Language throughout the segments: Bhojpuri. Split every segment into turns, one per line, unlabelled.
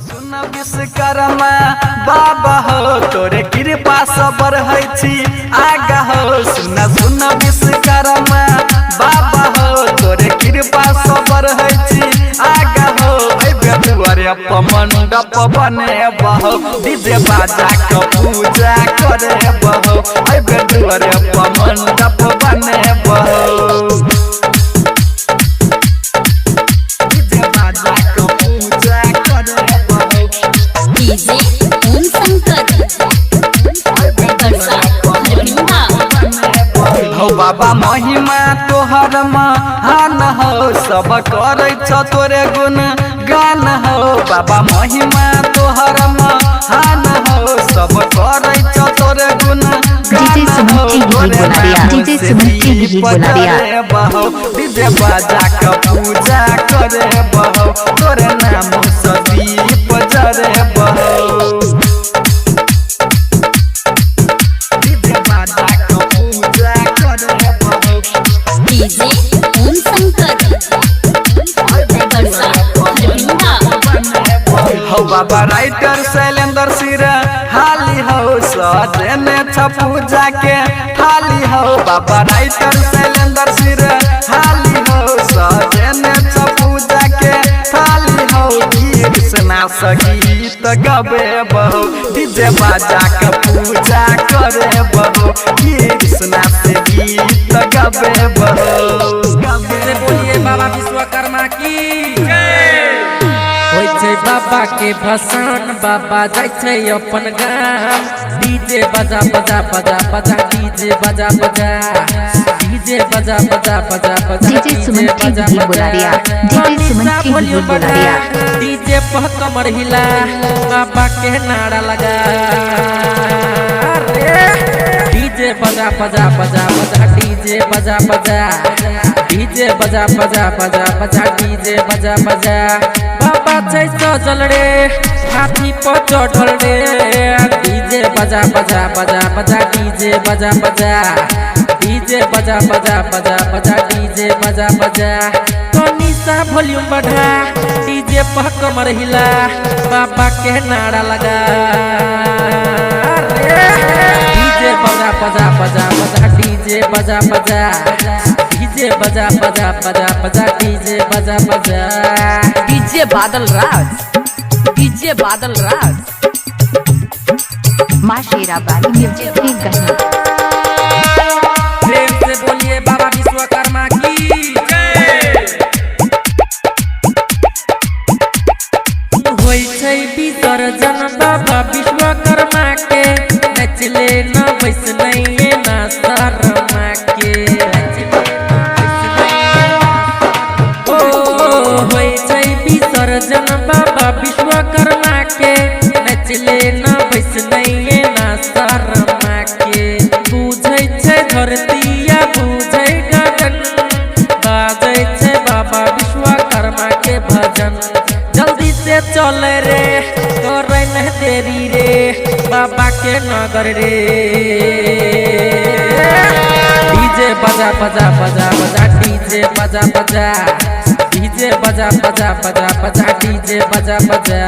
सुन विश्वकर्मा बाबा हो तोरे कृपा सबर है छी आगा हो सुन विश्वकर्मा बाबा हो तोरे कृपा सबर है छी आगा हो दुआरे मंडप बने बहो डीजे बाजा के पूजा करे बहो दुआरे मंडप बने बहो बाबा महिमा तोहर महान हो सब करे तोरे गुण गान हो बाबा महिमा तोहर महान हो सब करे तोरे गुण गान हो बहो डीजे बाजा के पूजा करे बहो तोरे नाम से दीप जरे बहो बाबा राइटर शैलेंद्र सिर हाली हो सजने पूजा के थाली हो बाबा राइटर शैलेंद्र सिर हाली हो सजने पूजा के थाली हो कृष्णा संगीत गबे बहो डीजे बाजा के पूजा करे बहो कृष्णा से गीत गबे बहो
बोलिए बाबा विश्वकर्मा की बाबा के भसान बाबा जाय अपन गाम डीजे बजा बजा बजा बजा डीजे बजा बजा डीजे बजा बजा बजा बजा
डीजे सुमन की भी बोला दिया डीजे सुमन की भी बोला दिया
डीजे पर कमर हिला बाबा के नारा लगा डीजे बजा बजा बजा बजा डीजे बजा बजा डीजे बजा बजा बजा बजा डीजे बजा बजा बाबा जय सजल रे हाथी पर चढ़ल रे डीजे बजा बजा बजा बजा डीजे बजा बजा डीजे बजा बजा बजा बजा डीजे बजा बजा तनी सा वॉल्यूम बढ़ा डीजे पर कमर हिला बाबा के नारा लगा डीजे बजा बजा बजा बजा डीजे बजा बजा डीजे बजा बजा बजा बजा डीजे बजा बजा
डीजे बादल राज डीजे बादल राज
माँ शेरा बाली म्यूजिक की गहना
प्रेम से बोलिए बाबा विश्वकर्मा की होई छै विसर्जन बाबा विश्वकर्मा के नचले न बैस नहीं ना शर्मा के विसर्जन बाबा विश्वकर्मा के नचले न बैस नहीं ना शर्मा के बुझे छै धरतिया बुझे गगन बाजे छै बाबा विश्वकर्मा के भजन जल्दी से चल रे करे न देरी रे बाबा के नगर रे डीजे बजा बजा बजा बजा डीजे बजा बजा डीजे बजा बजा बजा बजा डीजे बजा बजा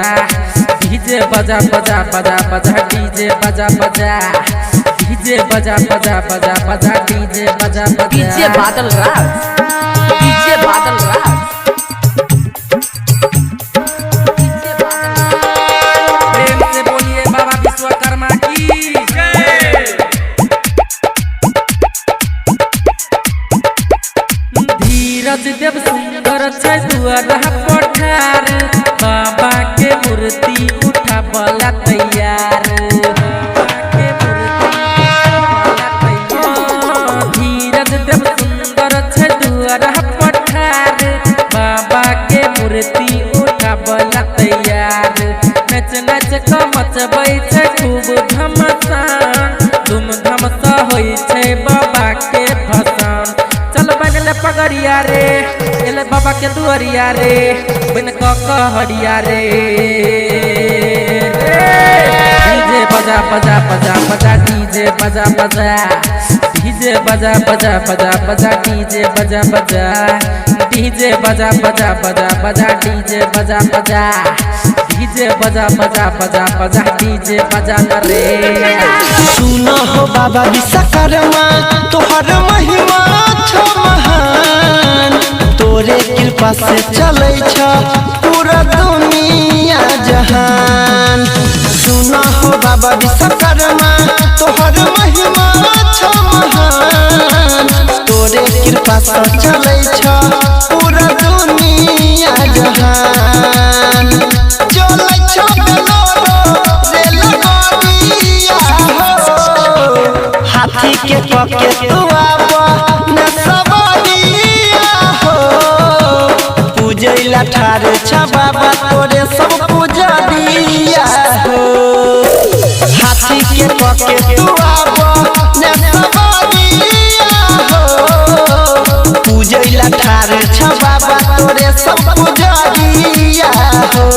डीजे बजा बजा बजा बजा डीजे बजा बजा डीजे बजा बजा बजा बजा डीजे बजा बजा
डीजे बादल राज डीजे बादल राज
प्रेम से बोलिए बाबा विश्वकर्मा की धीरज देव सुंदर छै दुआरा पठार बाबा के मूर्ति उठा बला तैयार धीरज देव सुंदर छै दुआरा पठार बाबा के मूर्ति उठा बला तैयार नच नच के मचबै छै खूब धमसान धूम धाम से होइ छै बाबा के भसान चल बनले पगड़िया रे एले बाबा के दुआरिया रे बन कहरिया रे डीजे बजा बजा बजा बजा डीजे बजा बजा डीजे बजा बजा बजा बजा डीजे बजा बजा डीजे बजा बजा बजा बजा डीजे बजा बजा डीजे बजा बजा बजा बजा डीजे बजा रे।
सुनो हो बाबा विश्वकर्मा तोहर महिमा छो महान, तोरे कृपा से चलै छ पूरा दुनिया जहान। सुनो हो बाबा विश्वकर्मा तोहर महिमा छो महान, तोरे कृपा से चलै छ पूरा दुनिया जहान। चलै छ बेलोरो रेलगाड़िया हो, हाथी के पके तू आबा न सवारिया हो, पूजैला ठार छ बाबा तोरे सब पूजा दिया हो। हाथी के पके तू आबा न सवारिया हो, पूजैला ठार छ बाबा तोरे सब पूजा दिया हो।